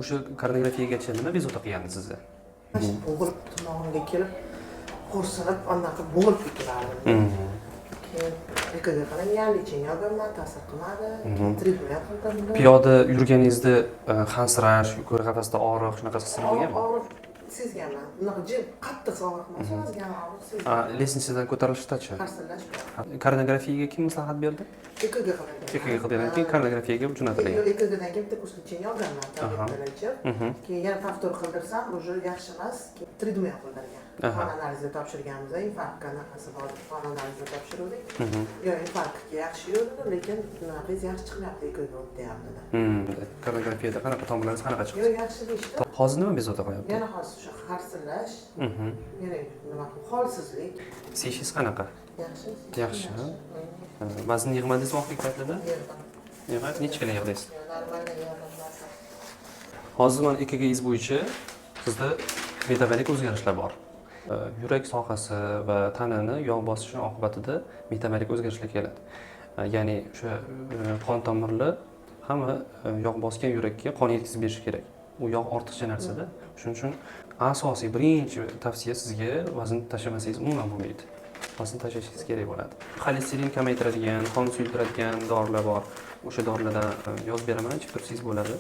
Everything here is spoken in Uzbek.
O'sha koreografiyaga nima bezovta qilgandi sizni? Bo'g'ilib tomog'imga kelib, xo'rsinib, anaqa bo'lib ketaverdim. Keyin EKG qilingan, lecheniya olganman, ta'sir qilmadi. Treatment qildim. Piyoda yurganingizda hansirash, yuqori qafasda og'riq, shunaqa his bo'lganmi? Og'riq sezganman. Unaqa jim qattiq og'riq emas, ozgina og'riq sezganman. Lestnisadan ko'tarilishdachi? Qarsillash bor. Koreografiyaga kim maslahat berdi? EKG qilingan. EKG qilgandan keyin koreografiyaga jo'natilgan. EKGdan keyin bitta kurs lecheniya olganman, tabletlarni. Keyin yana taftor qildirsam, уже yaxshi emas. Treatment qildirgan. Qon analizi topshirganmiz, infarktga anaqasi bor, qon analizi topshirdik. Yo'q, infarktga yaxshi yurdi, lekin biz yaxshi chiqmayapti, EKG deyapti. Koreografiyada qanaqa tomirlaringiz qanaqa chiqdi? Yo'q, yaxshi deyishdi. Hozir nima bezovta qilyapti? Yana hozir o'sha qarsillash, yana nima holsizlik. Seshingiz qanaqa? Yaxshi. Yaxshi. Vazn yig'madingizmi oxirgi paytlarda? Yig'dim. Necha kilo yig'dingiz? Normalniy yig'dim. Hozir mana EKGingiz bo'yicha sizda metabolik o'zgarishlar bor. Yurak sohasi va tanani yog' bosishi oqibatida metabolik o'zgarishlar keladi. Ya'ni o'sha qon tomirlar hamma yog' bosgan yurakka qon yetkazib berishi kerak. U yog' ortiqcha narsada. Shuning uchun asosiy birinchi tavsiya sizga vazn tashlamasangiz umuman bo'lmaydi. Vazn tashlashingiz kerak bo'ladi. Xolesterin kamaytiradigan, qon suyultiradigan dorilar bor. O'sha dorilardan yozib beraman, ichib tursangiz bo'ladi.